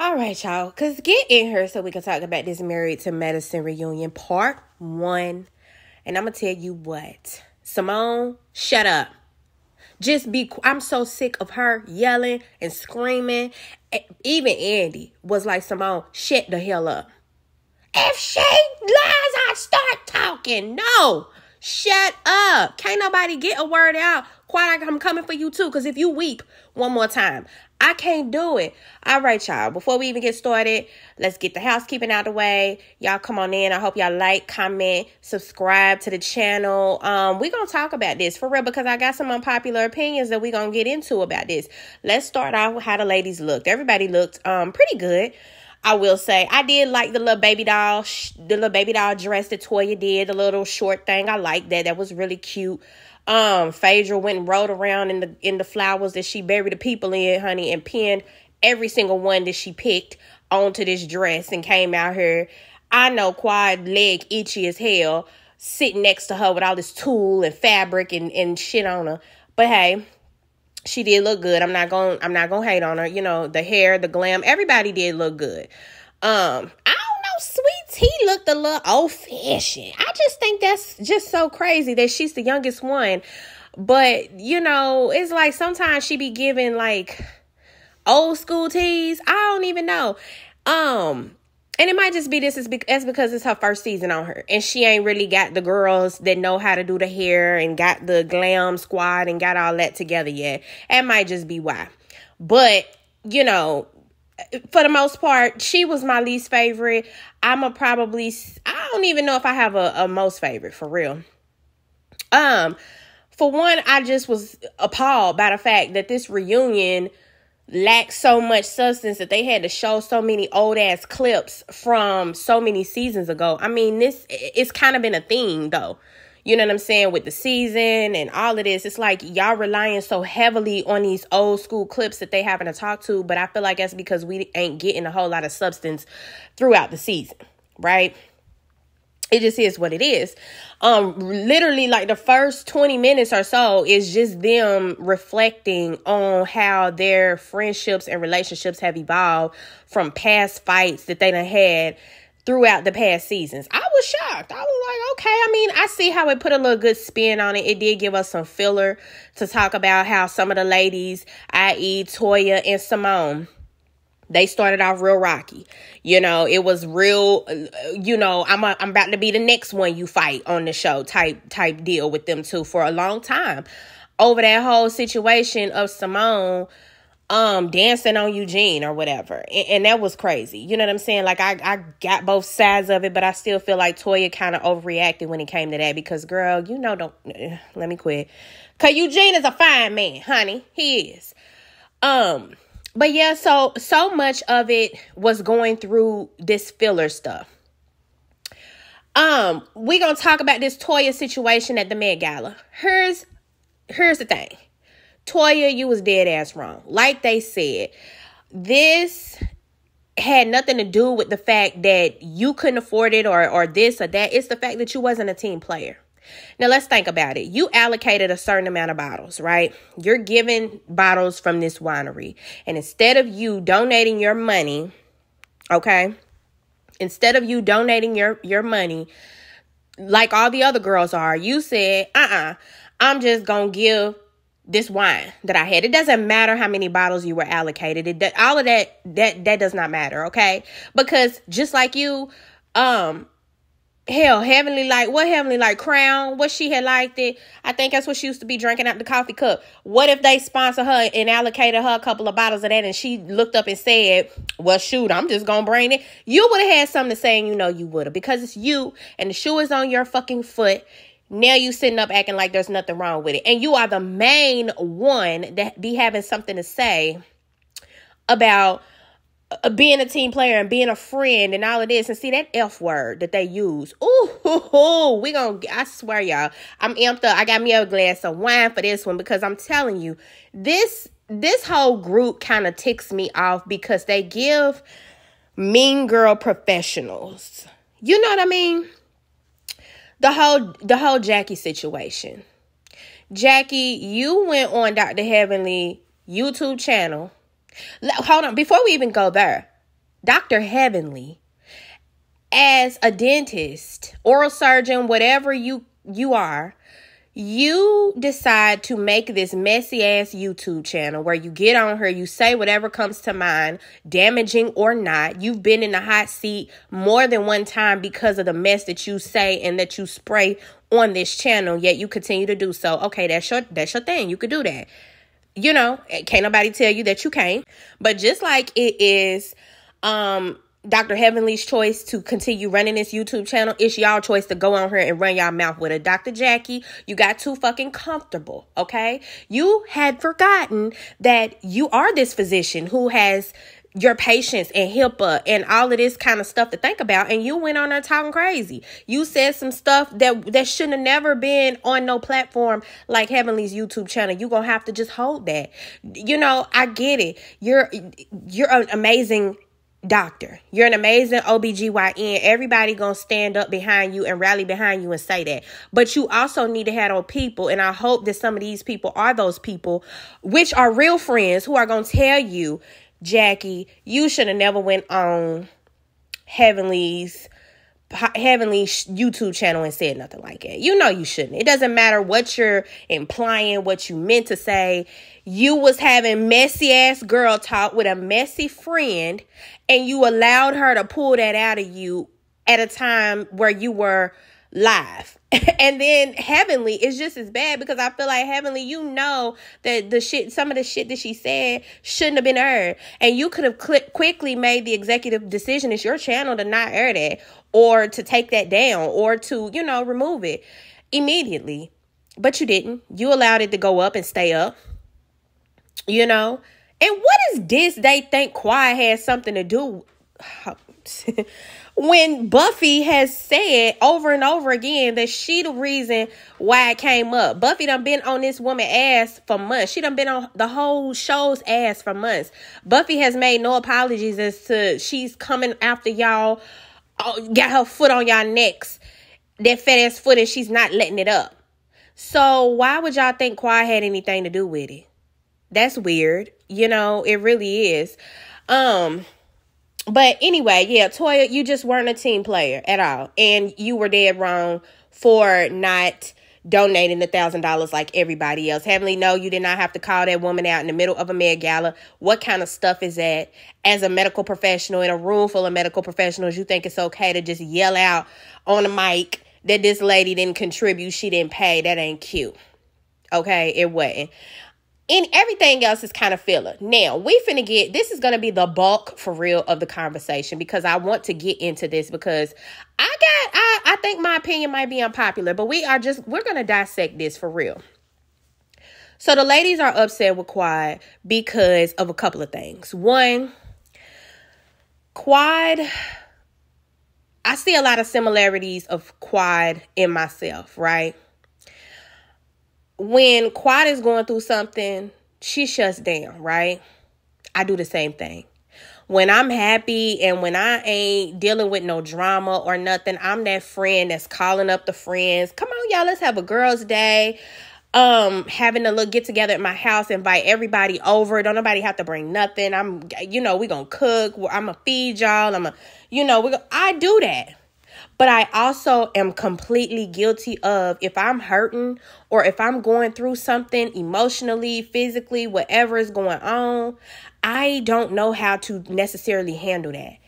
All right, y'all. Because get in here so we can talk about this Married to Medicine reunion part 1. And I'm going to tell you what. Simone, shut up. I'm so sick of her yelling and screaming. Even Andy was like, Simone, shut the hell up. If she lies, I start talking. No, shut up. Can't nobody get a word out. Quite, I'm coming for you too. Because if you weep one more time, I can't do it. All right, y'all. Before we even get started, let's get the housekeeping out of the way. Y'all come on in. I hope y'all like, comment, subscribe to the channel. We're going to talk about this for real because I got some unpopular opinions that we're going to get into about this. Let's start off with how the ladies looked. Everybody looked pretty good. I will say I did like the little baby doll dress that Toya did, the little short thing. I liked that. That was really cute. Phaedra went and rode around in the flowers that she buried the people in, honey, and pinned every single one that she picked onto this dress and came out here. I know Quad leg itchy as hell, sitting next to her with all this tulle and fabric and shit on her. But hey, she did look good. I'm not gonna hate on her. You know, the hair, the glam, everybody did look good. I don't know, Sweet Tea looked a little old-fashioned. I just think that's just so crazy that she's the youngest one. But, you know, it's like sometimes she be giving like old school teas. I don't even know. And it might just be that's because it's her first season on her. And she ain't really got the girls that know how to do the hair and got the glam squad and got all that together yet. That might just be why. But, you know, for the most part, she was my least favorite. I don't even know if I have a most favorite for real. For one, I just was appalled by the fact that this reunion lacked so much substance that they had to show so many old ass clips from so many seasons ago. I mean, it's kind of been a theme though. You know what I'm saying? With the season and all of this, it's like y'all relying so heavily on these old school clips that they having to talk to. But I feel like that's because we ain't getting a whole lot of substance throughout the season, right? It just is what it is. Literally like the first 20 minutes or so is just them reflecting on how their friendships and relationships have evolved from past fights that they done had throughout the past seasons. I was shocked. I was like, okay. I mean, I see how it put a little good spin on it. It did give us some filler to talk about how some of the ladies, i.e. Toya and Simone, they started off real rocky. You know, it was real, you know, I'm about to be the next one you fight on the show type deal with them two for a long time. Over that whole situation of Simone dancing on Eugene or whatever. And that was crazy. You know what I'm saying? Like I got both sides of it, but I still feel like Toya kind of overreacted when it came to that because girl, you know, let me quit. Cause Eugene is a fine man, honey. He is. But yeah, so much of it was going through this filler stuff. We're going to talk about this Toya situation at the Met Gala. Here's the thing. Toya, you was dead ass wrong. Like they said, this had nothing to do with the fact that you couldn't afford it or this or that. It's the fact that you wasn't a team player. Now, let's think about it. You allocated a certain amount of bottles, right? You're given bottles from this winery. And instead of you donating your money, okay? Instead of you donating your money, like all the other girls are, you said, I'm just going to give this wine that I had. It doesn't matter how many bottles you were allocated. All of that does not matter, okay? Because just like you, Heavenly Light Crown, what she had liked it. I think that's what she used to be drinking out the coffee cup. What if they sponsor her and allocated her a couple of bottles of that and she looked up and said, well, shoot, I'm just going to bring it. You would have had something to say and you know you would have because it's you and the shoe is on your fucking foot. Now you sitting up acting like there's nothing wrong with it. And you are the main one that be having something to say about being a team player and being a friend and all of this. And see that F word that they use. I swear, y'all, I'm amped up. I got me a glass of wine for this one because I'm telling you, this whole group kind of ticks me off because they give mean girl professionals. You know what I mean? The whole Jackie situation. Jackie, you went on Dr. Heavenly YouTube channel. Hold on. Before we even go there, Dr. Heavenly, as a dentist, oral surgeon, whatever you are, you decide to make this messy ass YouTube channel where you get on her, you say whatever comes to mind, damaging or not. You've been in the hot seat more than one time because of the mess that you say and that you spray on this channel, yet you continue to do so. Okay, that's your thing. You could do that. You know, can't nobody tell you that you can't. But just like it is Dr. Heavenly's choice to continue running this YouTube channel, it's y'all choice to go on her and run y'all mouth with her. Dr. Jackie, you got too fucking comfortable, okay? You had forgotten that you are this physician who has your patients and HIPAA and all of this kind of stuff to think about, and you went on there talking crazy. You said some stuff that shouldn't have never been on no platform like Heavenly's YouTube channel. You gonna have to just hold that. You know, I get it. You're an amazing doctor. You're an amazing OBGYN. Everybody gonna stand up behind you and rally behind you and say that. But you also need to have those people, and I hope that some of these people are those people, which are real friends, who are gonna tell you, Jackie, you should have never went on Heavenly's YouTube channel and said nothing like that. You know you shouldn't. It doesn't matter what you're implying, what you meant to say. You was having messy ass girl talk with a messy friend, and you allowed her to pull that out of you at a time where you were live. And then Heavenly is just as bad, because I feel like Heavenly, you know that some of the shit that she said shouldn't have been aired, and you could have quickly made the executive decision. It's your channel to not air that, or to take that down, or to, you know, remove it immediately. But you didn't. You allowed it to go up and stay up, you know. And what is this they think quiet has something to do when Buffy has said over and over again that she the reason why it came up? Buffy done been on this woman's ass for months. She done been on the whole show's ass for months. Buffy has made no apologies as to she's coming after y'all, got her foot on y'all necks, that fat ass foot, and she's not letting it up. So why would y'all think Quad had anything to do with it? That's weird. You know, it really is. But anyway, yeah, Toya, you just weren't a team player at all. And you were dead wrong for not donating $1,000 like everybody else. Heavenly, no, you did not have to call that woman out in the middle of a Med Gala. What kind of stuff is that? As a medical professional in a room full of medical professionals, you think it's okay to just yell out on the mic that this lady didn't contribute, she didn't pay? That ain't cute. Okay, it wasn't. And everything else is kind of filler. Now, this is going to be the bulk for real of the conversation, because I want to get into this, because I think my opinion might be unpopular, but we're going to dissect this for real. So the ladies are upset with Quad because of a couple of things. One, Quad, I see a lot of similarities of Quad in myself, right? When Quad is going through something, she shuts down, right? I do the same thing. When I'm happy and when I ain't dealing with no drama or nothing, I'm that friend that's calling up the friends. Come on, y'all, let's have a girls' day. Having a little get together at my house, invite everybody over. Don't nobody have to bring nothing. We gonna cook. I'm gonna feed y'all. I do that. But I also am completely guilty of, if I'm hurting or if I'm going through something emotionally, physically, whatever is going on, I don't know how to necessarily handle that.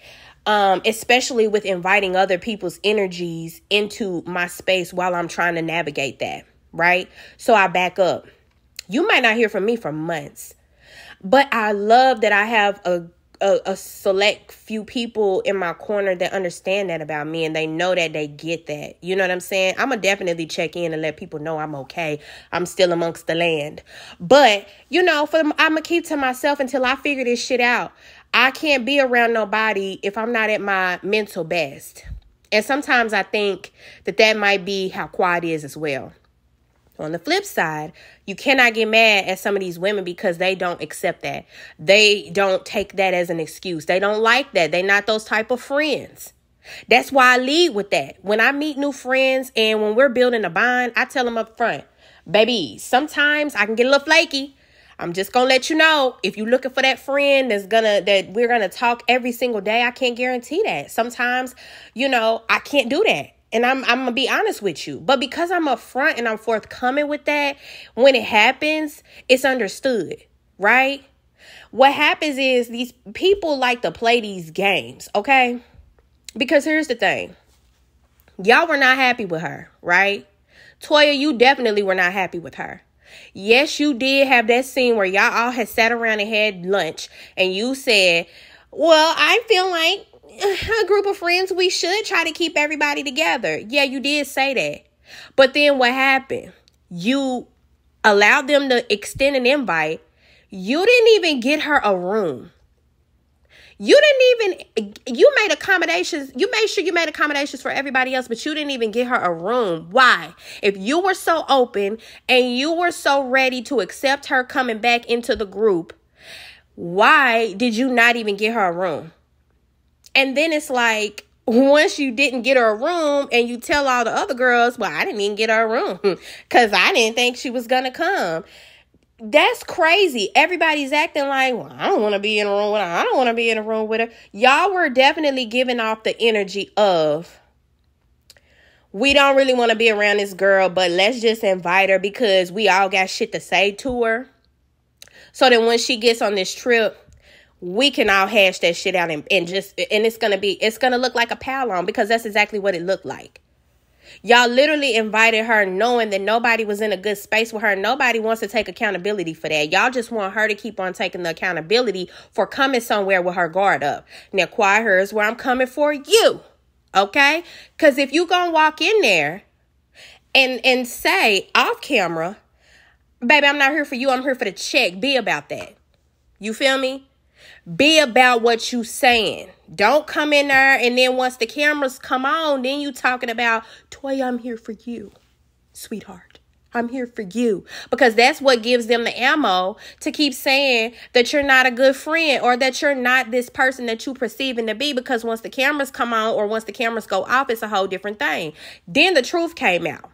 Especially with inviting other people's energies into my space while I'm trying to navigate that, right? So I back up. You might not hear from me for months, but I love that I have a select few people in my corner that understand that about me, and they know that, they get that. You know what I'm saying? I'm going to definitely check in and let people know I'm okay. I'm still amongst the land. But, I'm going to keep to myself until I figure this shit out. I can't be around nobody if I'm not at my mental best. And sometimes I think that might be how Quad is as well. On the flip side, you cannot get mad at some of these women because they don't accept that. They don't take that as an excuse. They don't like that. They're not those type of friends. That's why I lead with that. When I meet new friends and when we're building a bond, I tell them up front, baby, sometimes I can get a little flaky. I'm just going to let you know, if you're looking for that friend that we're going to talk every single day, I can't guarantee that. Sometimes, I can't do that. And I'm going to be honest with you. But because I'm upfront and I'm forthcoming with that, when it happens, it's understood, right? What happens is these people like to play these games, okay? Because here's the thing. Y'all were not happy with her, right? Toya, you definitely were not happy with her. Yes, you did have that scene where y'all all had sat around and had lunch and you said, well, I feel like a group of friends, we should try to keep everybody together. Yeah, you did say that. But then what happened? You allowed them to extend an invite. You didn't even get her a room. You made accommodations. You made sure you made accommodations for everybody else, but you didn't even get her a room. Why? If you were so open and you were so ready to accept her coming back into the group, why did you not even get her a room? And then it's like, once you didn't get her a room and you tell all the other girls, well, I didn't even get her a room because I didn't think she was going to come. That's crazy. Everybody's acting like, well, I don't want to be in a room with her. I don't want to be in a room with her. Y'all were definitely giving off the energy of, we don't really want to be around this girl, but let's just invite her because we all got shit to say to her. So that when she gets on this trip, we can all hash that shit out and it's going to look like a pile-on because that's exactly what it looked like. Y'all literally invited her knowing that nobody was in a good space with her. Nobody wants to take accountability for that. Y'all just want her to keep on taking the accountability for coming somewhere with her guard up. Now, quiet, here's where I'm coming for you. Okay? Because if you gonna walk in there and say off camera, baby, I'm not here for you. I'm here for the check. Be about that. You feel me? Be about what you saying. Don't come in there and then once the cameras come on, then you talking about, Toya, I'm here for you, sweetheart. I'm here for you. Because that's what gives them the ammo to keep saying that you're not a good friend or that you're not this person that you perceiving to be. Because once the cameras come on or once the cameras go off, it's a whole different thing. Then the truth came out.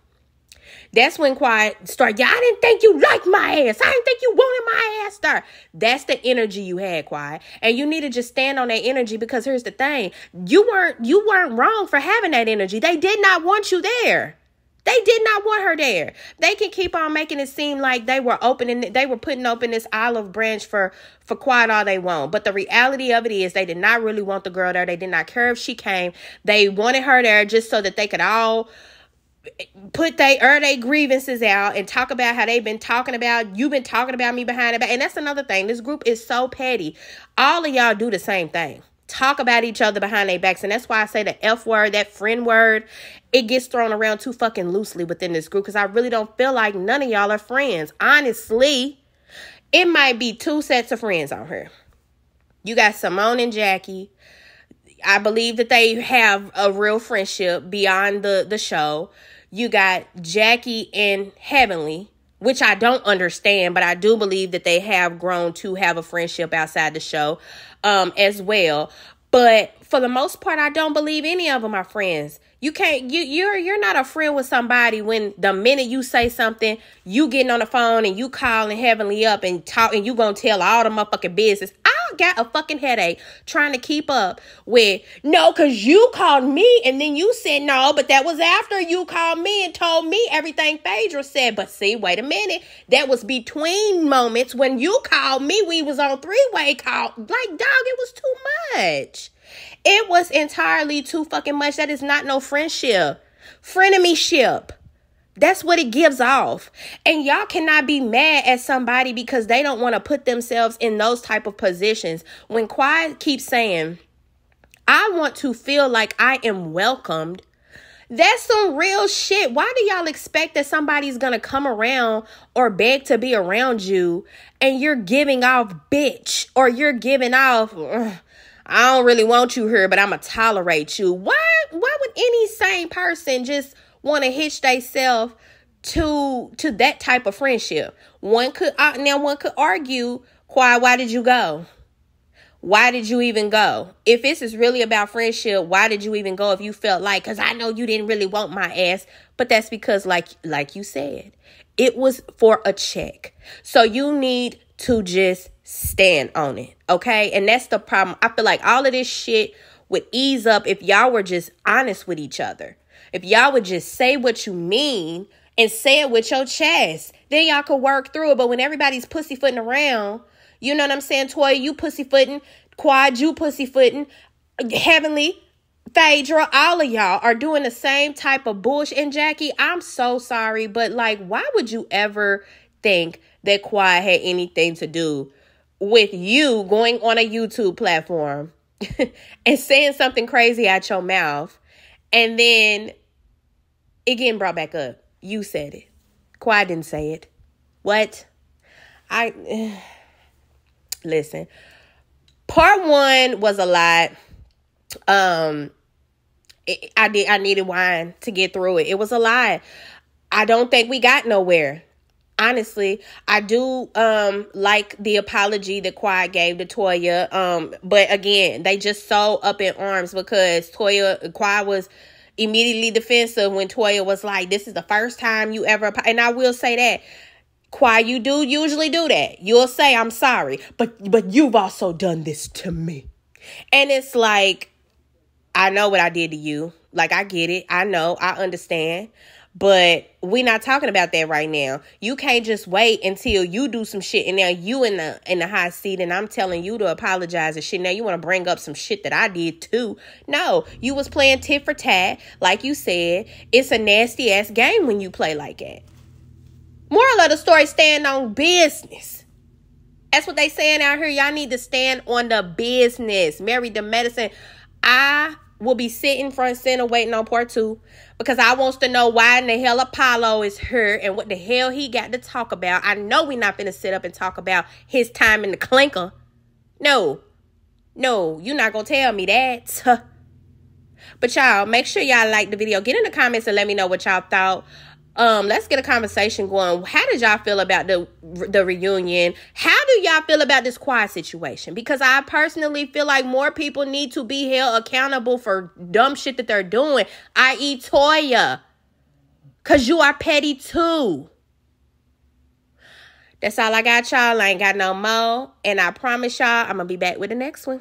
That's when Quiet started. Yeah, I didn't think you liked my ass. I didn't think you wanted my ass. Start. That's the energy you had, Quiet. And you need to just stand on that energy because here's the thing. You weren't wrong for having that energy. They did not want you there. They did not want her there. They can keep on making it seem like they were putting open this olive branch for Quiet all they want. But the reality of it is they did not really want the girl there. They did not care if she came. They wanted her there just so that they could all put their grievances out and talk about how they've been talking about, you've been talking about me behind the back. And that's another thing. This group is so petty. All of y'all do the same thing. Talk about each other behind their backs. And that's why I say the F word, that friend word, it gets thrown around too fucking loosely within this group. Because I really don't feel like none of y'all are friends. Honestly, it might be two sets of friends on here. You got Simone and Jackie. I believe that they have a real friendship beyond the show. You got Jackie and Heavenly, which I don't understand, but I do believe that they have grown to have a friendship outside the show as well. But for the most part, I don't believe any of them are friends. You're not a friend with somebody when the minute you say something, you getting on the phone and you calling Heavenly up and talk and you gonna tell all the motherfucking business. I got a fucking headache trying to keep up with, no, because you called me and then you said no, but that was after you called me and told me everything Phaedra said. But see, wait a minute. That was between moments when you called me. We was on three-way call. Like, dog, it was too much. It was entirely too fucking much. That is not no friendship. Frenemy-ship. That's what it gives off. And y'all cannot be mad at somebody because they don't want to put themselves in those type of positions. When Quiet keeps saying, I want to feel like I am welcomed, that's some real shit. Why do y'all expect that somebody's going to come around or beg to be around you and you're giving off bitch or you're giving off, I don't really want you here, but I'm going to tolerate you. Why would any sane person just want to hitch themselves to that type of friendship? One could argue, why did you go? Why did you even go? If this is really about friendship, why did you even go if you felt like, because I know you didn't really want my ass, but that's because like you said, it was for a check. So you need to just stand on it, okay? And that's the problem. I feel like all of this shit would ease up if y'all were just honest with each other. If y'all would just say what you mean and say it with your chest, then y'all could work through it. But when everybody's pussyfooting around, you know what I'm saying? Toya, you pussyfooting. Quad, you pussyfooting. Heavenly, Phaedra, all of y'all are doing the same type of bullshit. And Jackie, I'm so sorry, but like, why would you ever think that Quad had anything to do with you going on a YouTube platform and saying something crazy out your mouth and then it getting brought back up? You said it. Quad didn't say it. What? Listen. Part 1 was a lot. I needed wine to get through it. It was a lot. I don't think we got nowhere. Honestly, I do like the apology that Quad gave to Toya. But again, they just so up in arms because Quad was immediately defensive when Toya was like, this is the first time you ever, and I will say that. Quad, you do usually do that. You'll say, I'm sorry, but you've also done this to me. And it's like, I know what I did to you. Like, I get it. I know. I understand. But we're not talking about that right now. You can't just wait until you do some shit and now you in the hot seat and I'm telling you to apologize and shit. Now you want to bring up some shit that I did too. No, you was playing tit for tat. Like you said, it's a nasty ass game when you play like that. Moral of the story, stand on business. That's what they saying out here. Y'all need to stand on the business. Married to Medicine. I will be sitting front center waiting on part 2 because I wants to know why in the hell Apollo is here and what the hell he got to talk about. I know we not finna sit up and talk about his time in the clinker. No, you're not gonna tell me that. But y'all, make sure y'all like the video. Get in the comments and let me know what y'all thought. Let's get a conversation going. How did y'all feel about the reunion? How do y'all feel about this Quad situation? Because I personally feel like more people need to be held accountable for dumb shit that they're doing, i.e. Toya. Because you are petty too. That's all I got, y'all. I ain't got no more. And I promise y'all, I'm going to be back with the next one.